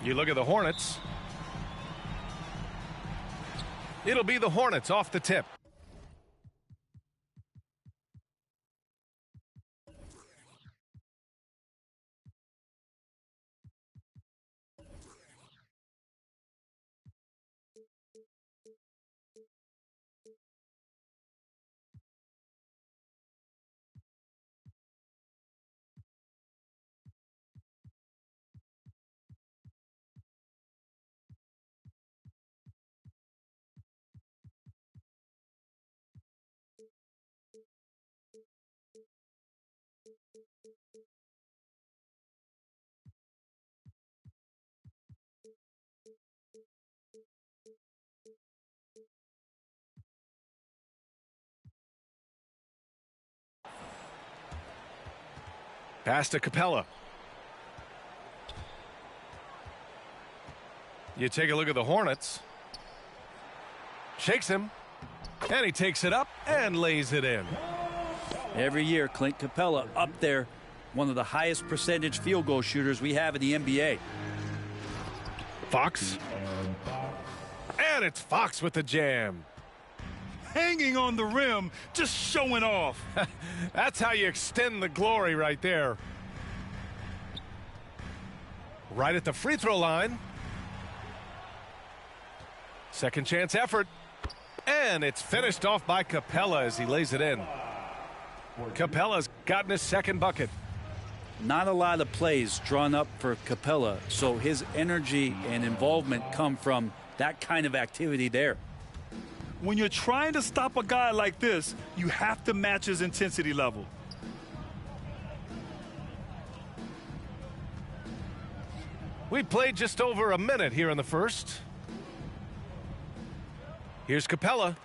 You look at the Hornets. It'll be the Hornets off the tip. Pass to Capella. You take a look at the Hornets. Shakes him. And he takes it up and lays it in. Every year, Clint Capella up there, one of the highest percentage field goal shooters we have in the NBA. Fox. And it's Fox with the jam. Hanging on the rim, just showing off. That's how you extend the glory right there. Right at the free throw line. Second chance effort. And it's finished off by Capella as he lays it in. Capella's gotten his second bucket. Not a lot of plays drawn up for Capella, so his energy and involvement come from that kind of activity there. When you're trying to stop a guy like this, you have to match his intensity level. We played just over a minute here in the first. Here's Capella.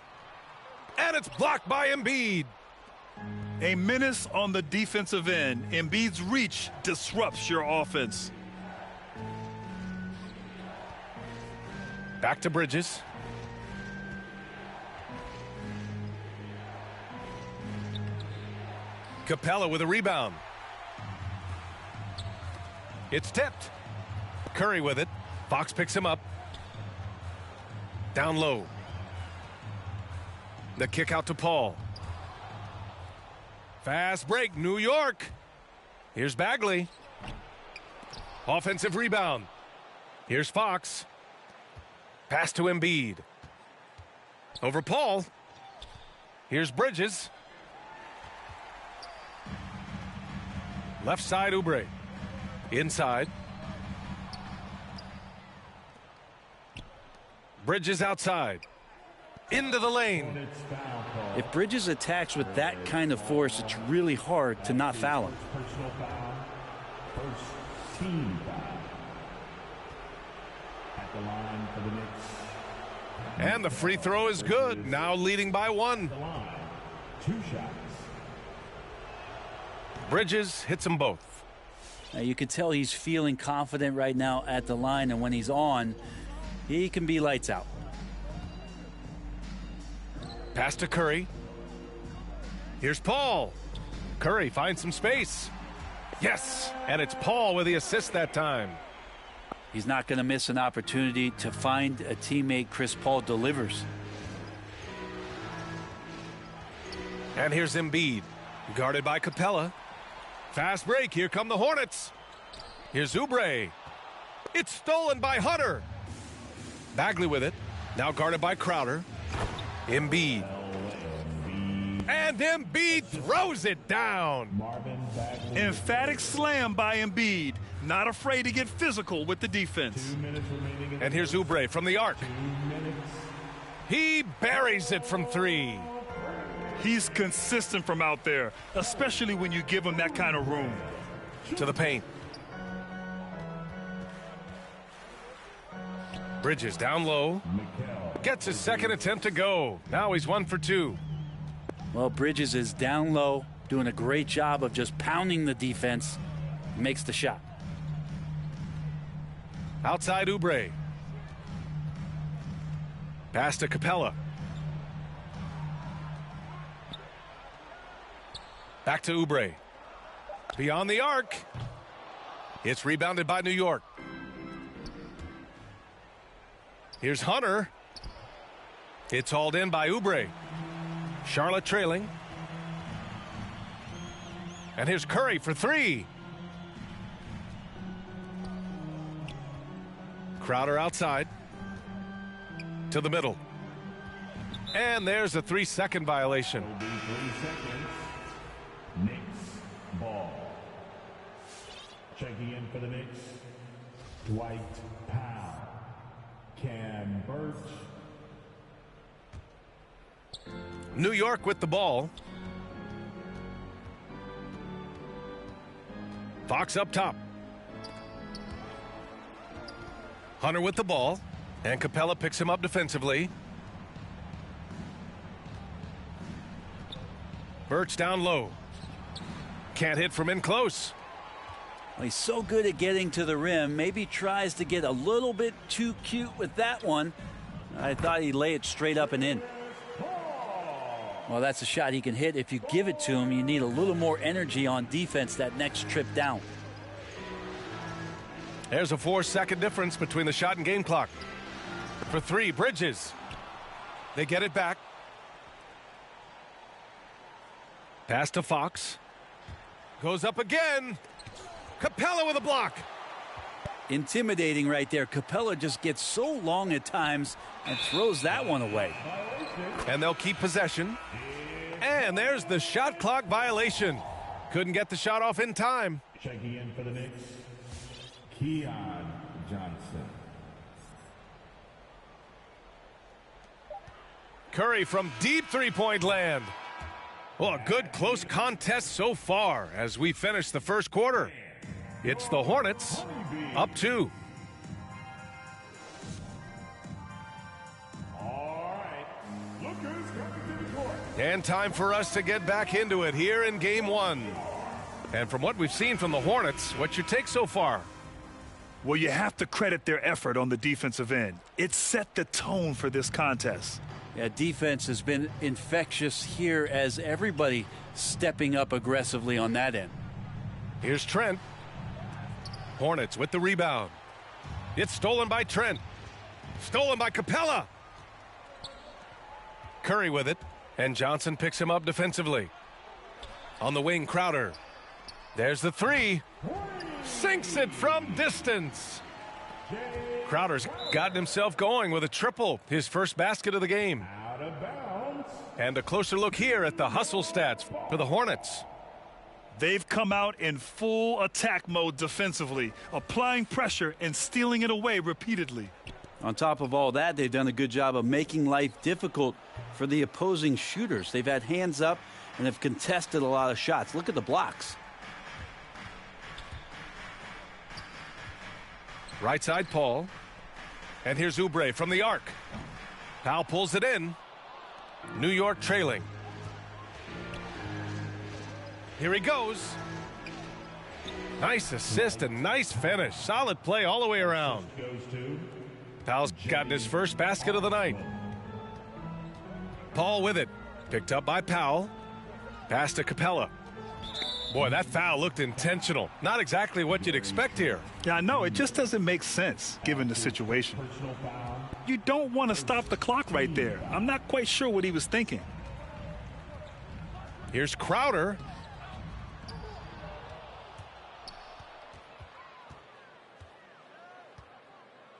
And it's blocked by Embiid. A menace on the defensive end. Embiid's reach disrupts your offense. Back to Bridges. Capella with a rebound. It's tipped. Curry with it. Fox picks him up. Down low. The kick out to Paul. Fast break, New York. Here's Bagley. Offensive rebound. Here's Fox. Pass to Embiid. Over Paul. Here's Bridges. Left side, Oubre. Inside. Bridges outside. Into the lane. If Bridges attacks with that kind of force, it's really hard to not foul him. Personal foul. First team foul. At the line for the Knicks. And the free throw is good. Now leading by one. The line. 2 shots. Bridges hits them both. Now you can tell he's feeling confident right now at the line, and when he's on, he can be lights out. Pass to Curry. Here's Paul. Curry finds some space. Yes, and it's Paul with the assist that time. He's not going to miss an opportunity to find a teammate. Chris Paul delivers. And here's Embiid, guarded by Capella. Fast break, here come the Hornets. Here's Oubre. It's stolen by Hunter. Bagley with it, now guarded by Crowder. Embiid. And Embiid throws it down. Emphatic slam by Embiid. Not afraid to get physical with the defense. And here's Oubre from the arc. He buries it from 3. He's consistent from out there, especially when you give him that kind of room. To the paint. Bridges down low. Gets his second attempt to go. Now he's 1 for 2. Well, Bridges is down low, doing a great job of just pounding the defense. Makes the shot. Outside Oubre. Pass to Capella. Back to Oubre. Beyond the arc. It's rebounded by New York. Here's Hunter. It's hauled in by Oubre. Charlotte trailing. And here's Curry for three. Crowder outside. To the middle. And there's a 3-second violation. 3 seconds. Knicks ball. Checking in for the Knicks, Dwight Powell. Cam Birch. New York with the ball. Fox up top. Hunter with the ball. And Capella picks him up defensively. Birch down low. Can't hit from in close. Well, he's so good at getting to the rim. Maybe tries to get a little bit too cute with that one. I thought he'd lay it straight up and in. Well, that's a shot he can hit. If you give it to him, you need a little more energy on defense that next trip down. There's a 4-second difference between the shot and game clock. For three, Bridges. They get it back. Pass to Fox. Goes up again. Capella with a block. Intimidating right there. Capella just gets so long at times and throws that one away. And they'll keep possession. And there's the shot clock violation. Couldn't get the shot off in time. Checking in for the Knicks, Keon Johnson. Curry from deep three-point land. Well, a good close contest so far as we finish the first quarter. It's the Hornets up 2. All right, lookers coming to the court. And time for us to get back into it here in game 1. And from what we've seen from the Hornets, what's your take so far? Well, you have to credit their effort on the defensive end. It set the tone for this contest. Yeah, defense has been infectious here as everybody stepping up aggressively on that end. Here's Trent. Hornets with the rebound. It's stolen by Trent. Stolen by Capella. Curry with it. And Johnson picks him up defensively. On the wing, Crowder. There's the three. Sinks it from distance. Crowder's gotten himself going with a triple. His first basket of the game. Out of bounds. And a closer look here at the hustle stats for the Hornets. They've come out in full attack mode defensively, applying pressure and stealing it away repeatedly. On top of all that, they've done a good job of making life difficult for the opposing shooters. They've had hands up and have contested a lot of shots. Look at the blocks. Right side, Paul. And here's Oubre from the arc. Powell pulls it in. New York trailing. Here he goes. Nice assist and nice finish. Solid play all the way around. Goes to Powell's gotten his first basket of the night. Paul with it. Picked up by Powell. Pass to Capella. Boy, that foul looked intentional. Not exactly what you'd expect here. Yeah, I know. It just doesn't make sense given the situation. personal foul. You don't want to stop the clock right there. I'm not quite sure what he was thinking. Here's Crowder.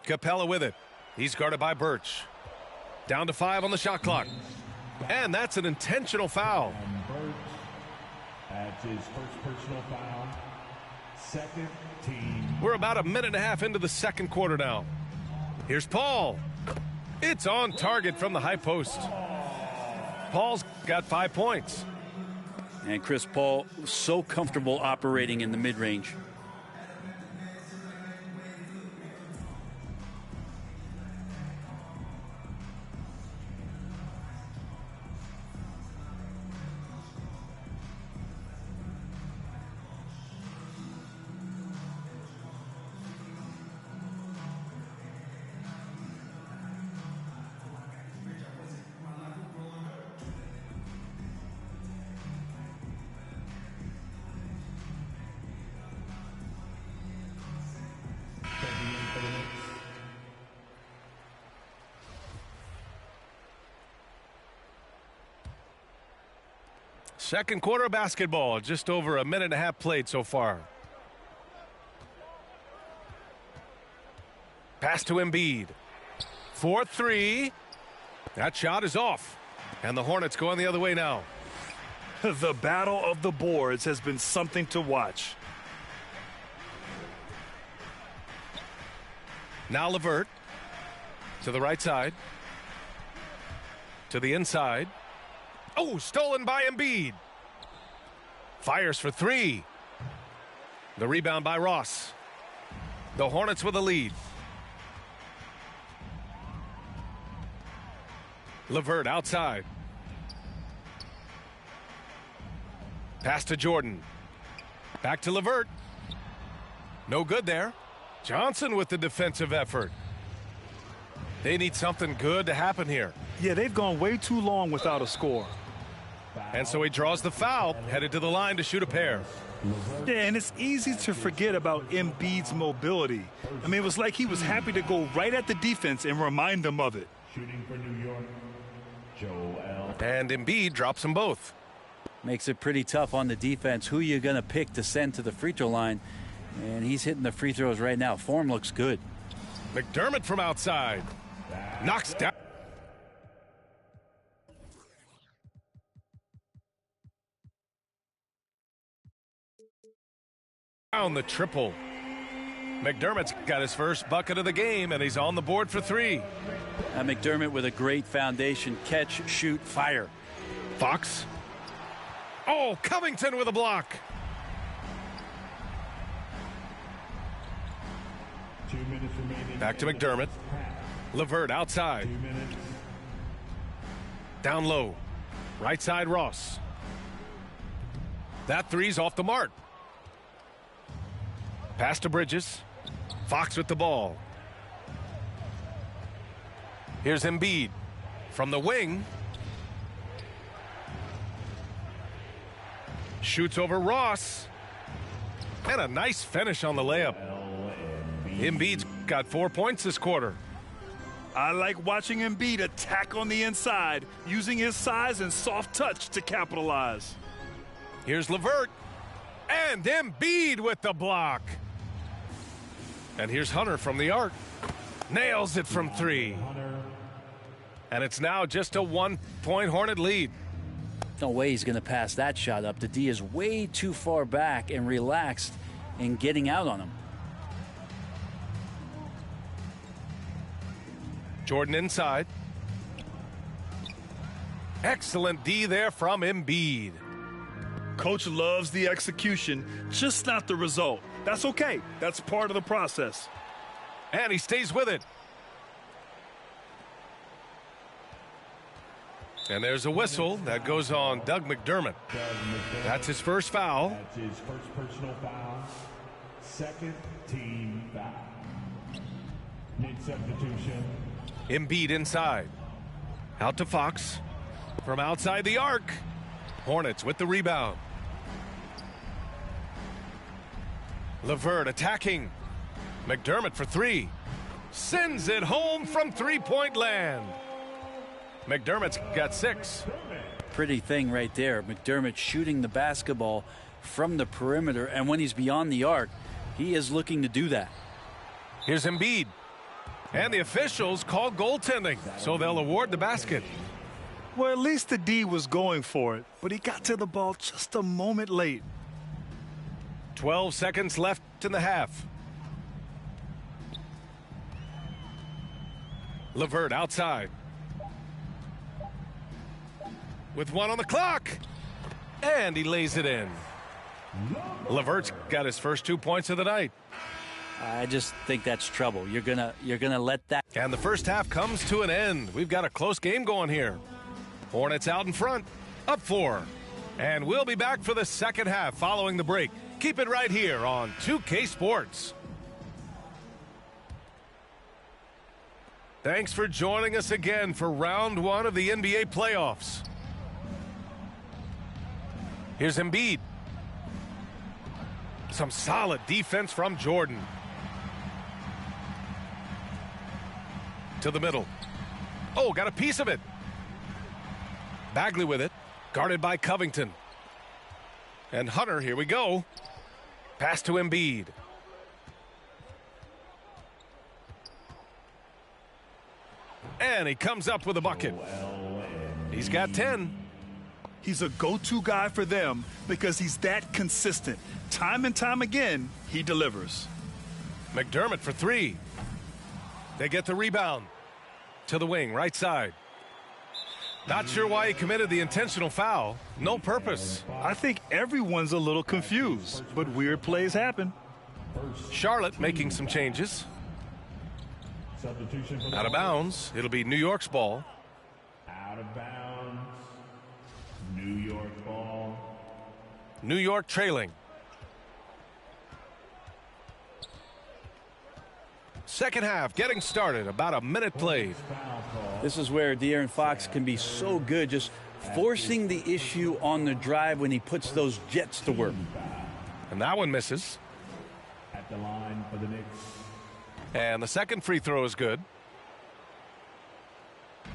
Capella with it. He's guarded by Birch. Down to 5 on the shot clock. And that's an intentional foul. And Birch adds his first personal foul. Second team. We're about a minute and a half into the second quarter now. Here's Paul. It's on target from the high post. Paul's got 5 points. And Chris Paul so comfortable operating in the mid-range. Second quarter of basketball, just over a minute and a half played so far. Pass to Embiid. 4-3. That shot is off. And the Hornets going the other way now. The battle of the boards has been something to watch. Now LeVert to the right side. To the inside. Oh, stolen by Embiid. Fires for three. The rebound by Ross. The Hornets with a lead. LeVert outside. Pass to Jordan. Back to LeVert. No good there. Johnson with the defensive effort. They need something good to happen here. Yeah, they've gone way too long without a score. And so he draws the foul, headed to the line to shoot a pair. Yeah, and it's easy to forget about Embiid's mobility. I mean, it was like he was happy to go right at the defense and remind them of it. Shooting for New York, Joel. And Embiid drops them both. Makes it pretty tough on the defense. Who you going to pick to send to the free throw line? And he's hitting the free throws right now. Form looks good. McDermott from outside. Knocks down. Down the triple. McDermott's got his first bucket of the game, and he's on the board for three. McDermott with a great foundation. Catch, shoot, fire. Fox. Oh, Covington with a block. 2 minutes remaining. Back to McDermott. LeVert outside. 2 minutes. Down low. Right side Ross. That three's off the mark. Pass to Bridges. Fox with the ball. Here's Embiid from the wing. Shoots over Ross. And a nice finish on the layup. Embiid's got 4 points this quarter. I like watching Embiid attack on the inside, using his size and soft touch to capitalize. Here's LeVert. And Embiid with the block. And here's Hunter from the arc. Nails it from three. And it's now just a 1 point Hornet lead. No way he's going to pass that shot up. The D is way too far back and relaxed in getting out on him. Jordan inside. Excellent D there from Embiid. Coach loves the execution, just not the result. That's okay. That's part of the process. And he stays with it. And there's a whistle that goes on Doug McDermott. That's his first foul. That's his first personal foul. Second team foul. Mid-substitution. Embiid inside. Out to Fox. From outside the arc. Hornets with the rebound. LeVert attacking. McDermott for three. Sends it home from three-point land. McDermott's got 6. Pretty thing right there. McDermott shooting the basketball from the perimeter, and when he's beyond the arc, he is looking to do that. Here's Embiid. And the officials call goaltending, so they'll award the basket. Well, at least the D was going for it, but he got to the ball just a moment late. 12 seconds left in the half. LeVert outside. With 1 on the clock. And he lays it in. LeVert's got his first 2 points of the night. I just think that's trouble. You're gonna let that. And the first half comes to an end. We've got a close game going here. Hornets out in front, up 4. And we'll be back for the second half following the break. Keep it right here on 2K Sports. Thanks for joining us again for round 1 of the NBA playoffs. Here's Embiid. Some solid defense from Jordan. To the middle. Oh, got a piece of it. Bagley with it. Guarded by Covington. And Hunter, here we go. Pass to Embiid. And he comes up with a bucket. He's got 10. He's a go-to guy for them because he's that consistent. Time and time again, he delivers. McDermott for 3. They get the rebound. To the wing, right side. Not sure why he committed the intentional foul. No purpose. I think everyone's a little confused, but weird plays happen. Charlotte making some changes. Substitution for Out of bounds. It'll be New York's ball. out of bounds. New York ball. New York trailing. Second half getting started. About a minute played. This is where De'Aaron Fox can be so good, just forcing the issue on the drive when he puts those jets to work. And that one misses. At the line for the Knicks. And the second free throw is good.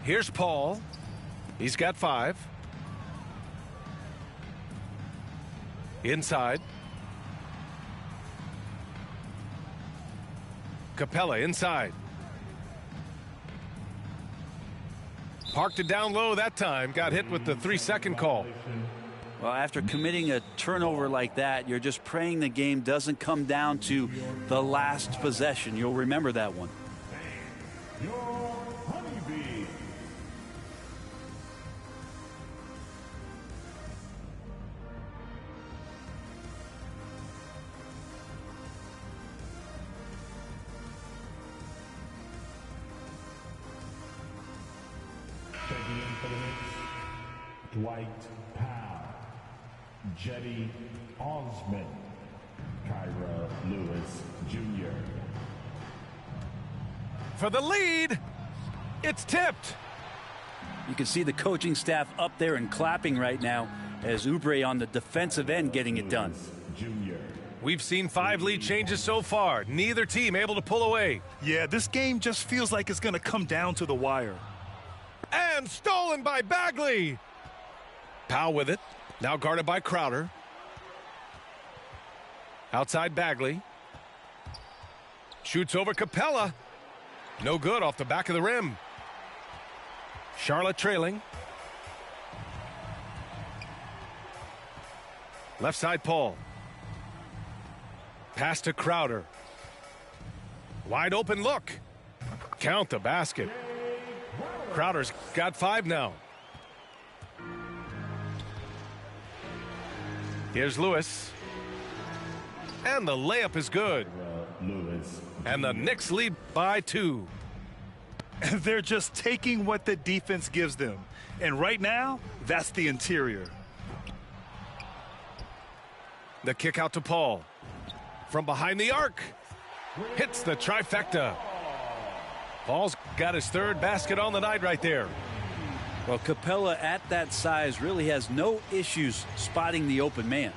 Here's Paul. He's got 5. Inside. Capella inside. Parked it down low that time. Got hit with the 3-second call. Well, after committing a turnover like that, you're just praying the game doesn't come down to the last possession. You'll remember that one. Your honeybee. Checking in for the Knicks, Dwight Powell, Jetty Osman, Kyra Lewis Jr. For the lead. It's tipped. You can see the coaching staff up there and clapping right now as Oubre on the defensive end getting it done. Jr. We've seen 5 lead changes so far. Neither team able to pull away. Yeah, this game just feels like it's going to come down to the wire. And stolen by Bagley. Powell with it. Now guarded by Crowder. Outside Bagley. Shoots over Capella. No good off the back of the rim. Charlotte trailing. Left side Paul. Pass to Crowder. Wide open look. Count the basket. Crowder's got 5 now. Here's Lewis. And the layup is good. Lewis. And the Knicks lead by 2. They're just taking what the defense gives them. And right now, that's the interior. The kick out to Paul. From behind the arc. Hits the trifecta. Paul's got his 3rd basket on the night right there. Well, Capella at that size really has no issues spotting the open man.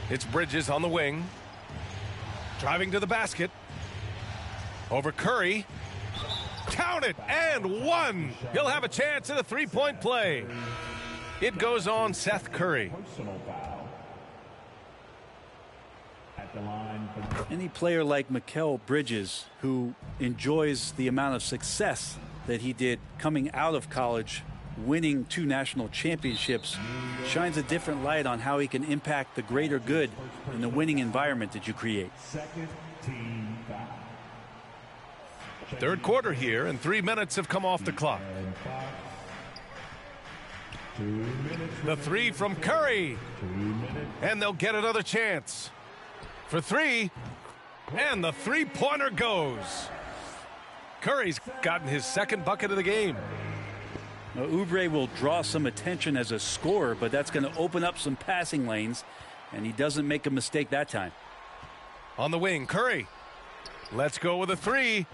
It's Bridges on the wing. Driving to the basket. Over Curry. Count it, and 1. He'll have a chance at a 3-point play. It goes on Seth Curry. Personal foul. At the line for Any player like Mikal Bridges, who enjoys the amount of success that he did coming out of college, winning 2 national championships, shines a different light on how he can impact the greater good in the winning environment that you create. second team foul. 3rd quarter here, and 3 minutes have come off the clock. And Fox. 2 minutes. The 3 from Curry. 2 minutes. And they'll get another chance. For 3. And the 3-pointer goes. Curry's gotten his 2nd bucket of the game. Now, Oubre will draw some attention as a scorer, but that's going to open up some passing lanes, and he doesn't make a mistake that time. On the wing, Curry. Let's go with a 3.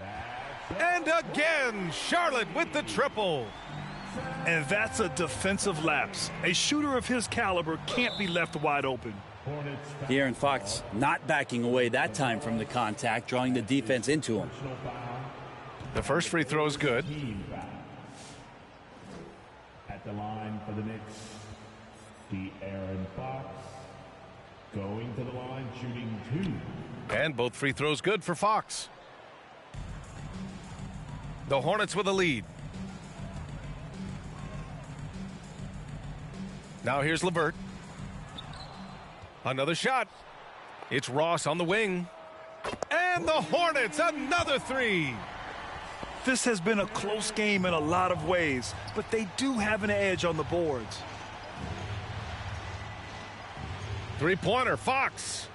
And again, Charlotte with the triple. And that's a defensive lapse. A shooter of his caliber can't be left wide open. Hornets foul. De'Aaron Fox not backing away that time from the contact, drawing the defense into him. Personal foul. The first free throw is good. Team foul. At the line for the Knicks, De'Aaron Fox. Going to the line, shooting 2. And both free throws good for Fox. The Hornets with a lead. Now here's LeVert. Another shot. It's Ross on the wing. And the Hornets, another 3. This has been a close game in a lot of ways, but they do have an edge on the boards. Three-pointer, Fox.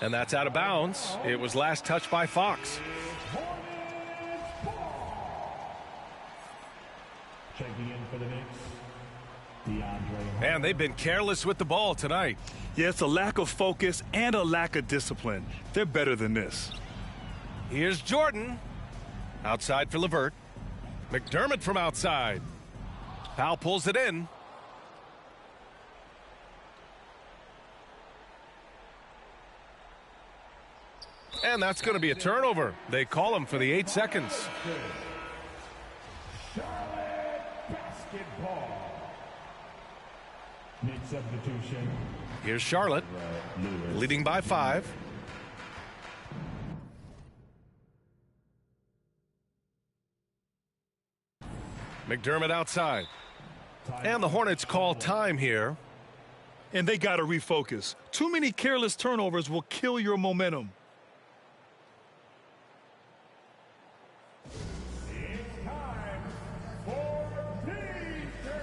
And that's out of bounds. It was last touched by Fox. Checking in for the Knicks, DeAndre. And they've been careless with the ball tonight. Yeah, it's a lack of focus and a lack of discipline. They're better than this. Here's Jordan. Outside for LeVert. McDermott from outside. Powell pulls it in. And that's going to be a turnover. They call him for the 8 seconds. Charlotte basketball. Mid substitution. Here's Charlotte, leading by 5. McDermott outside. And the Hornets call time here. And they got to refocus. Too many careless turnovers will kill your momentum. It's time for Peter.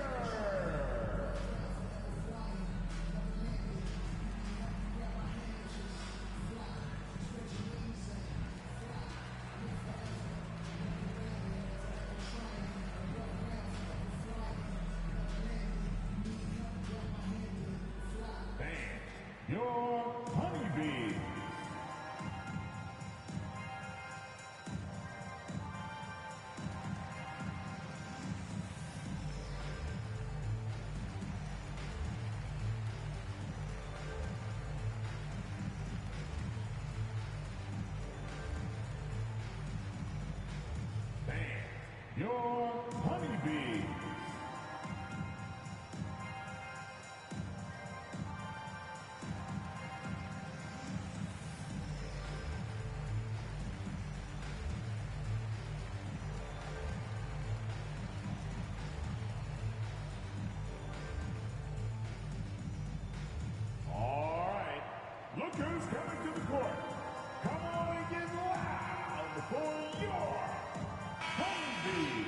Your honeybee. Your honeybee. All right, look who's coming to the court. Come on and get loud for your honeybee.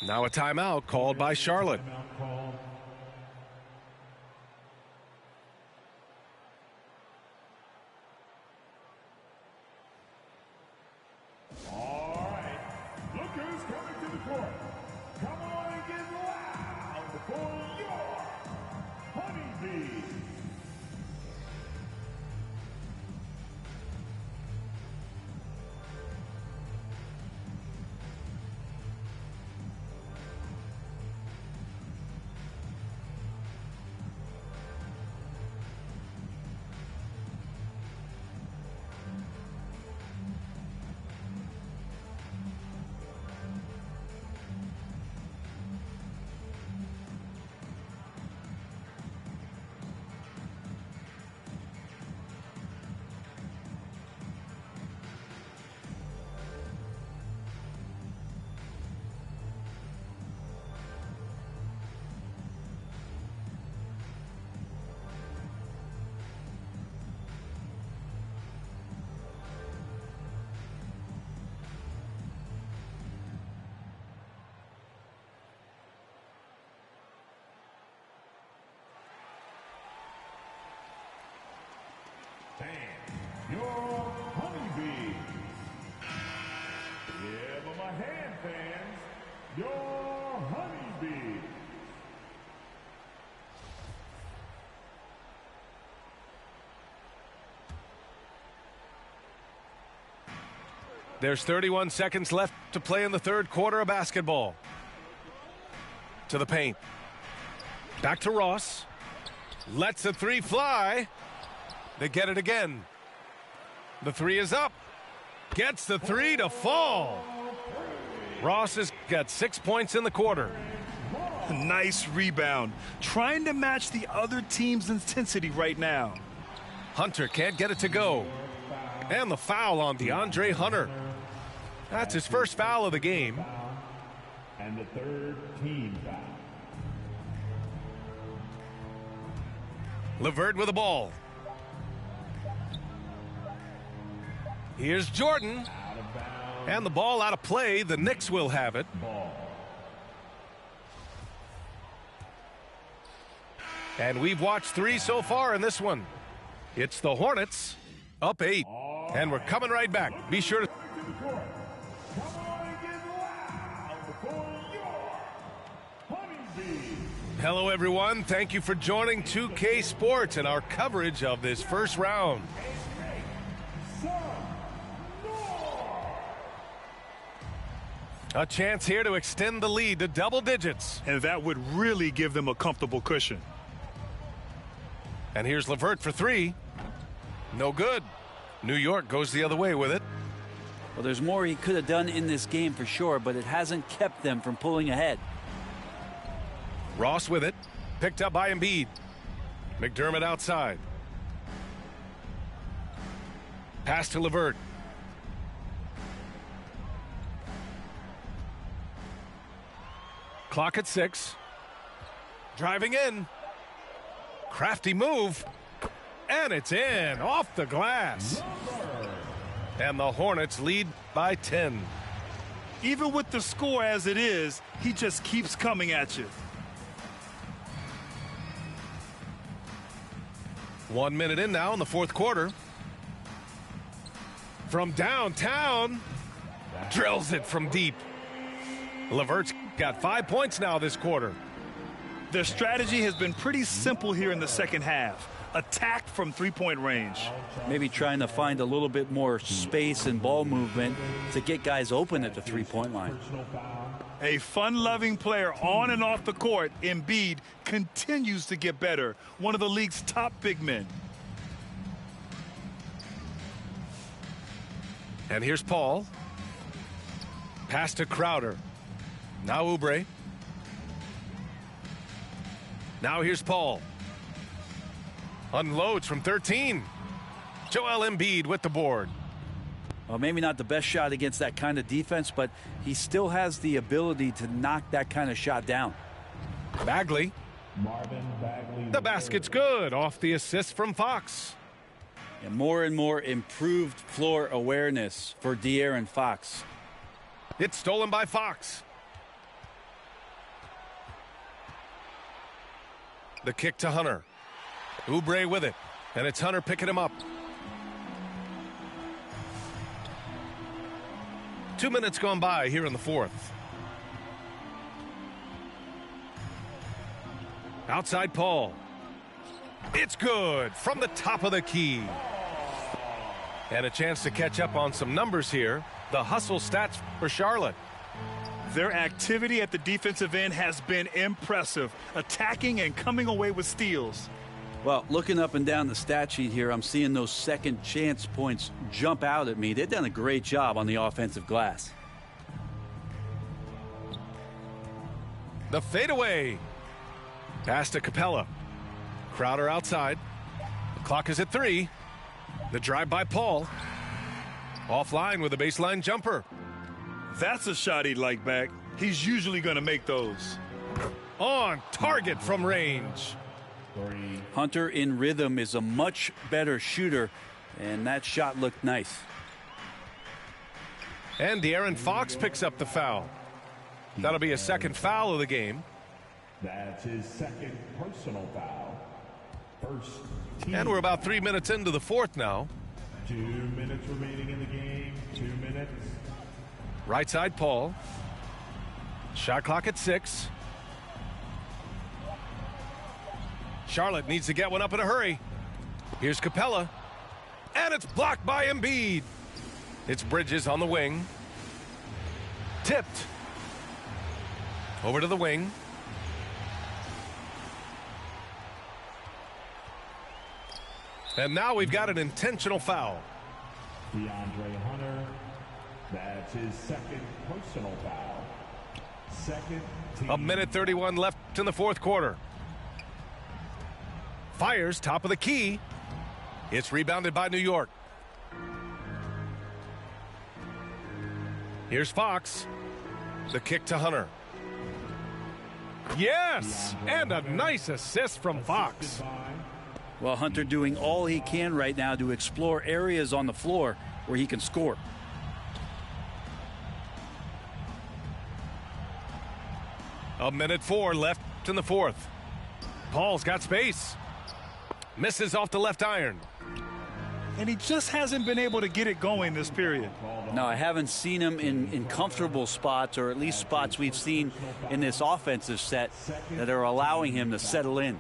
Now a timeout called by Charlotte. Timeout called. All right, look who's coming to the court. Come on and get loud for your honeybee. And your honeybee. Yeah, but my hand fans, your honeybee. There's 31 seconds left to play in the third quarter of basketball. To the paint. Back to Ross. Lets the 3 fly. They get it again. The 3 is up. Gets the 3 to fall. Ross has got 6 points in the quarter. Nice rebound. Trying to match the other team's intensity right now. Hunter can't get it to go. And the foul on DeAndre Hunter. That's his first foul of the game. And the third team foul. LeVert with the ball. Here's Jordan. And the ball out of play. The Knicks will have it. And we've watched 3 so far in this one. It's the Hornets up 8. And we're coming right back. Be sure to... Hello, everyone. Thank you for joining 2K Sports and our coverage of this first round. A chance here to extend the lead to double digits. And that would really give them a comfortable cushion. And here's LeVert for 3. No good. New York goes the other way with it. Well, there's more he could have done in this game for sure, but it hasn't kept them from pulling ahead. Ross with it. Picked up by Embiid. McDermott outside. Pass to LeVert. Clock at 6. Driving in. Crafty move. And it's in. Off the glass. And the Hornets lead by 10. Even with the score as it is, he just keeps coming at you. 1 minute in now in the fourth quarter. From downtown. Drills it from deep. LeVert's got 5 points now this quarter. Their strategy has been pretty simple here in the second half. Attack from three-point range. Maybe trying to find a little bit more space and ball movement to get guys open at the three-point line. A fun-loving player on and off the court, Embiid continues to get better. One of the league's top big men. And here's Paul. Pass to Crowder. Now Oubre. Now here's Paul. Unloads from 13. Joel Embiid with the board. Well, maybe not the best shot against that kind of defense, but he still has the ability to knock that kind of shot down. Bagley. Bagley. The basket's good off the assist from Fox. And more improved floor awareness for De'Aaron Fox. It's stolen by Fox. The kick to Hunter. Oubre with it. And it's Hunter picking him up. 2 minutes gone by here in the fourth. Outside Paul. It's good from the top of the key. And a chance to catch up on some numbers here. The hustle stats for Charlotte. Their activity at the defensive end has been impressive, attacking and coming away with steals. Well, looking up and down the stat sheet here, I'm seeing those second chance points jump out at me. They've done a great job on the offensive glass. The fadeaway. Pass to Capella. Crowder outside. The clock is at 3. The drive by Paul. Offline with a baseline jumper. That's a shot he'd like back. He's usually going to make those. On target from range. Hunter in rhythm is a much better shooter, and that shot looked nice. And De'Aaron Fox picks up the foul. That'll be a second foul of the game. That's his second personal foul. First team. And we're about 3 minutes into the fourth now. 2 minutes remaining in the game. 2 minutes. Right side Paul. Shot clock at 6. Charlotte needs to get one up in a hurry. Here's Capella. And it's blocked by Embiid. It's Bridges on the wing. Tipped. Over to the wing. And now we've got an intentional foul. DeAndre Hunter. That's his second personal foul. Second team. A minute 31 left in the fourth quarter. Fires top of the key. It's rebounded by New York. Here's Fox. The kick to Hunter. Yes! And a nice assist from Fox. Well, Hunter doing all he can right now to explore areas on the floor where he can score. A minute 4 left in the fourth. Paul's got space. Misses off the left iron. And he just hasn't been able to get it going this period. No, I haven't seen him in comfortable spots, or at least spots we've seen in this offensive set that are allowing him to settle in.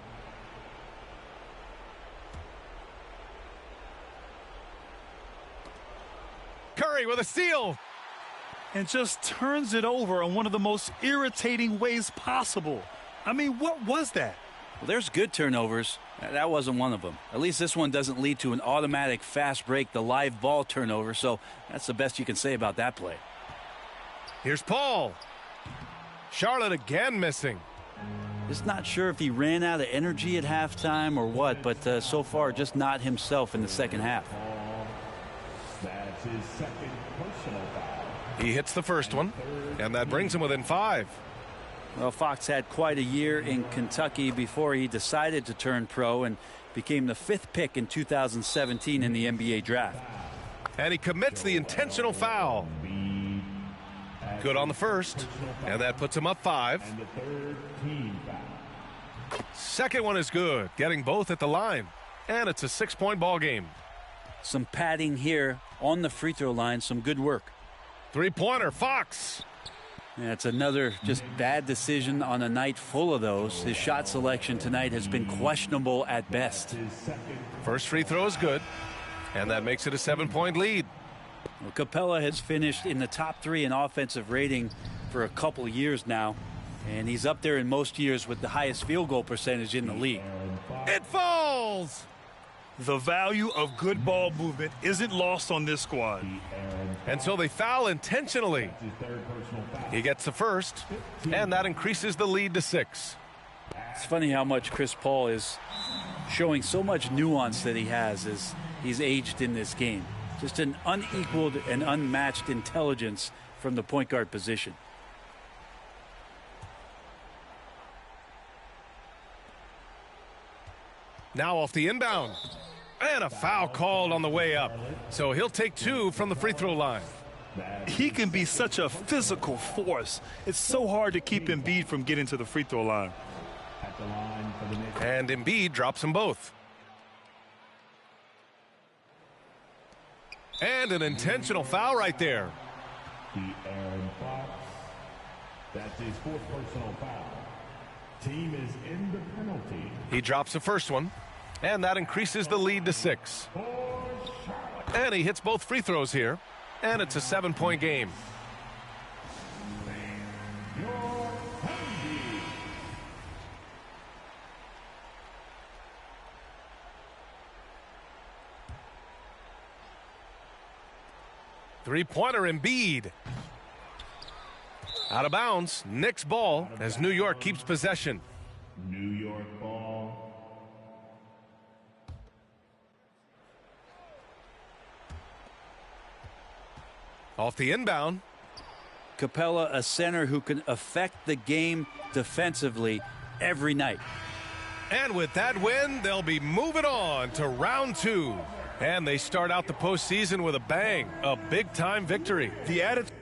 Curry with a steal. And just turns it over in one of the most irritating ways possible. I mean, what was that? Well, there's good turnovers. That wasn't one of them. At least this one doesn't lead to an automatic fast break, the live ball turnover, so that's the best you can say about that play. Here's Paul. Charlotte again missing. Just not sure if he ran out of energy at halftime or what, but so far just not himself in the second half. That's his second personal foul. He hits the first one, and that brings him within 5. Well, Fox had quite a year in Kentucky before he decided to turn pro and became the 5th pick in 2017 in the NBA draft. And he commits the intentional foul. Good on the first, and that puts him up 5. And the third team foul. Second one is good, getting both at the line. And it's a 6-point ball game. Some padding here on the free throw line, some good work. Three-pointer, Fox. Yeah, it's another just bad decision on a night full of those. His shot selection tonight has been questionable at best. First free throw is good, and that makes it a 7-point lead. Well, Capella has finished in the top 3 in offensive rating for a couple years now, and he's up there in most years with the highest field goal percentage in the league. It falls! The value of good ball movement isn't lost on this squad. And so they foul intentionally. He gets the first, and that increases the lead to 6. It's funny how much Chris Paul is showing so much nuance that he has as he's aged in this game. Just an unequaled and unmatched intelligence from the point guard position. Now off the inbound. And a foul called on the way up. So he'll take 2 from the free throw line. He can be such a physical force. It's so hard to keep Embiid from getting to the free throw line. And Embiid drops them both. And an intentional foul right there. Aaron Fox. That's his 4th personal foul. Team is in the penalty. He drops the first one, and that increases the lead to 6. And he hits both free throws here, and it's a 7-point game. Three-pointer Embiid. Out of bounds, Knicks ball as New York keeps possession. New York ball. Off the inbound. Capella, a center who can affect the game defensively every night. And with that win, they'll be moving on to round 2. And they start out the postseason with a bang, a big-time victory. The attitude.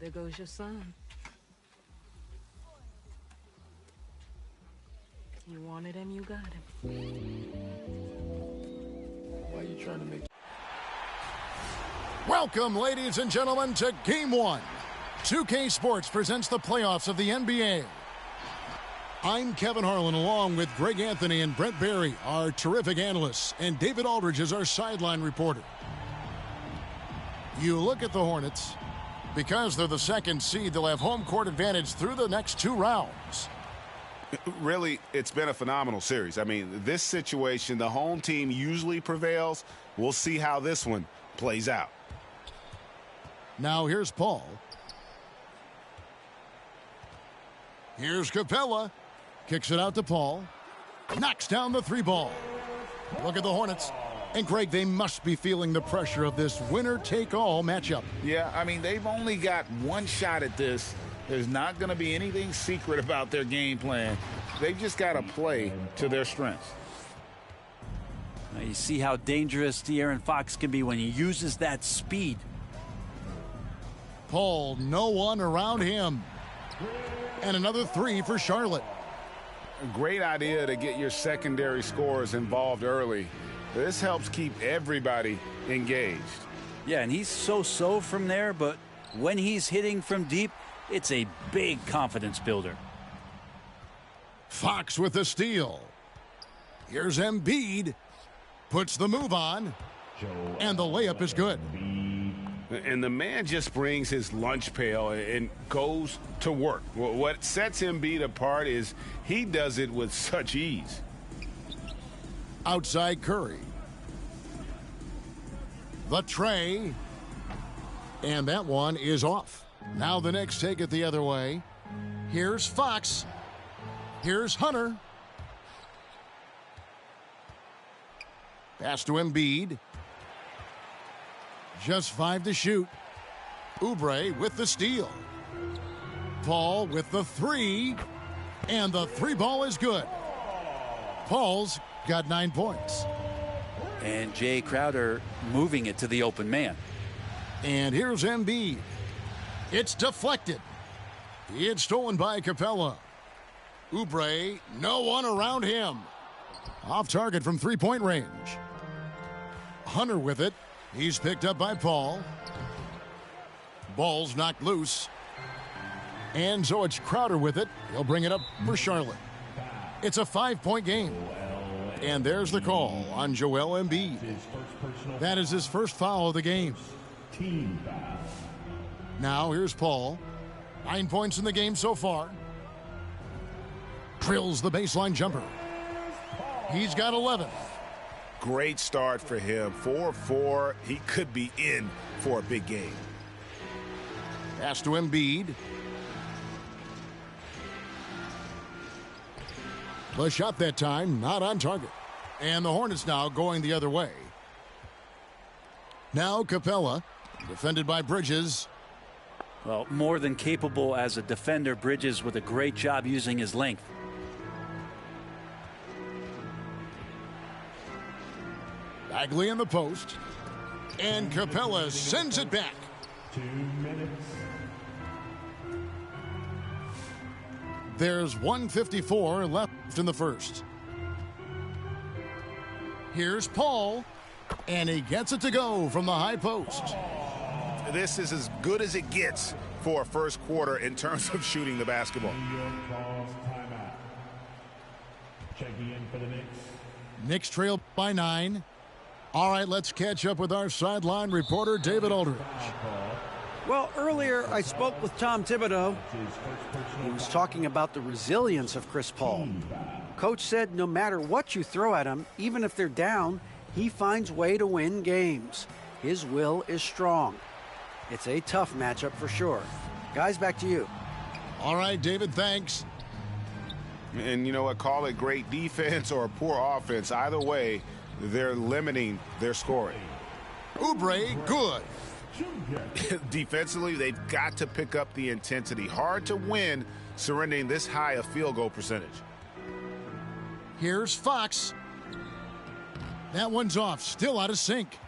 There goes your son. You wanted him, you got him. Why are you trying to make... Welcome, ladies and gentlemen, to Game 1. 2K Sports presents the playoffs of the NBA. I'm Kevin Harlan, along with Greg Anthony and Brent Barry, our terrific analysts, and David Aldridge is our sideline reporter. You look at the Hornets. Because they're the second seed, they'll have home court advantage through the next 2 rounds. Really, it's been a phenomenal series. I mean, this situation, the home team usually prevails. We'll see how this one plays out. Now here's Paul. Here's Capella. Kicks it out to Paul. Knocks down the 3 ball. Look at the Hornets. And, Greg, they must be feeling the pressure of this winner-take-all matchup. Yeah, I mean, they've only got one shot at this. There's not going to be anything secret about their game plan. They've just got to play to their strengths. Now you see how dangerous De'Aaron Fox can be when he uses that speed. Paul, no one around him. And another 3 for Charlotte. A great idea to get your secondary scorers involved early. This helps keep everybody engaged. Yeah, and he's so-so from there, but when he's hitting from deep, it's a big confidence builder. Fox with the steal. Here's Embiid. Puts the move on. And the layup is good. And the man just brings his lunch pail and goes to work. What sets Embiid apart is he does it with such ease. Outside Curry. The tray. And that one is off. Now the Knicks take it the other way. Here's Fox. Here's Hunter. Pass to Embiid. Just 5 to shoot. Oubre with the steal. Paul with the 3. And the 3 ball is good. Paul's got 9 points. And Jay Crowder moving it to the open man. And here's Embiid. It's deflected. It's stolen by Capella. Oubre, no one around him. Off target from 3-point range. Hunter with it. He's picked up by Paul. Ball's knocked loose. And so it's Crowder with it. He'll bring it up for Charlotte. It's a 5-point game. And there's the call on Joel Embiid. That is his first foul of the game. Now here's Paul. 9 points in the game so far. Drills the baseline jumper. He's got 11. Great start for him. 4-4. He could be in for a big game. Pass to Embiid. The shot that time, not on target. And the Hornets now going the other way. Now Capella, defended by Bridges. Well, more than capable as a defender, Bridges with a great job using his length. Bagley in the post. And Capella sends it back. 2 minutes. There's 1:54 left in the first. Here's Paul. And he gets it to go from the high post. This is as good as it gets for a first quarter in terms of shooting the basketball. New York calls timeout. Checking in for the Knicks. Knicks trail by 9. All right, let's catch up with our sideline reporter, David Aldridge. Well, earlier I spoke with Tom Thibodeau. He was talking about the resilience of Chris Paul. Coach said no matter what you throw at him, even if they're down, he finds a way to win games. His will is strong. It's a tough matchup for sure. Guys, back to you. All right, David, thanks. And you know what? Call it great defense or poor offense. Either way, they're limiting their scoring. Oubre, good. Defensively, they've got to pick up the intensity. Hard to win surrendering this high a field goal percentage. Here's Fox. That one's off, still out of sync.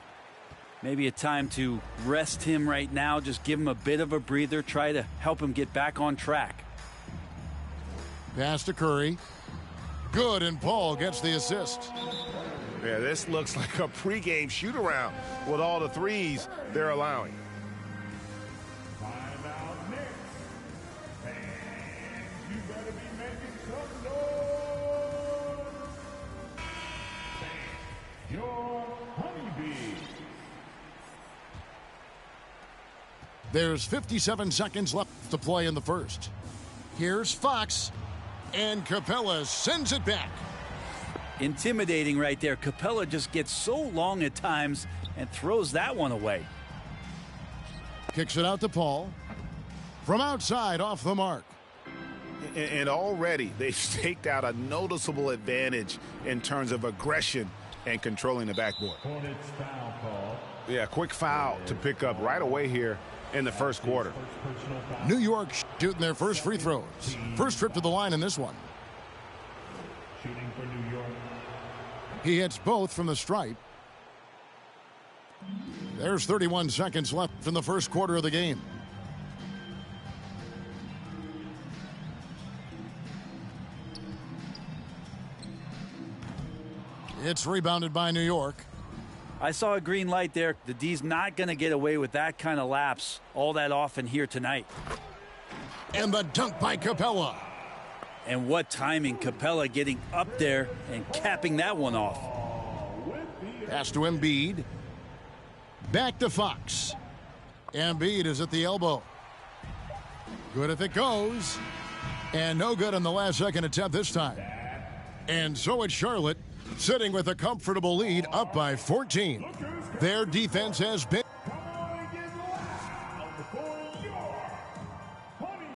Maybe a time to rest him right now, just give him a bit of a breather, try to help him get back on track. Pass to Curry. Good, and Paul gets the assist. Yeah, this looks like a pregame shoot-around with all the threes they're allowing. Timeout Knicks. And you better be making some noise. Your honeybees. There's 57 seconds left to play in the first. Here's Fox, and Capella sends it back. Intimidating right there. Capella just gets so long at times and throws that one away. Kicks it out to Paul. From outside, off the mark. And already they've staked out a noticeable advantage in terms of aggression and controlling the backboard. Hornets foul call. Yeah, quick foul to pick up right away here in the first quarter. Personal foul. New York shooting their first free throws. First trip to the line in this one. Shooting for New York. He hits both from the stripe. There's 31 seconds left in the first quarter of the game. It's rebounded by New York. I saw a green light there. The D's not going to get away with that kind of lapse all that often here tonight. And the dunk by Capella. And what timing, Capella getting up there and capping that one off. Pass to Embiid. Back to Fox. Embiid is at the elbow. Good if it goes. And no good on the last second attempt this time. And so it's Charlotte sitting with a comfortable lead, up by 14. Their defense has been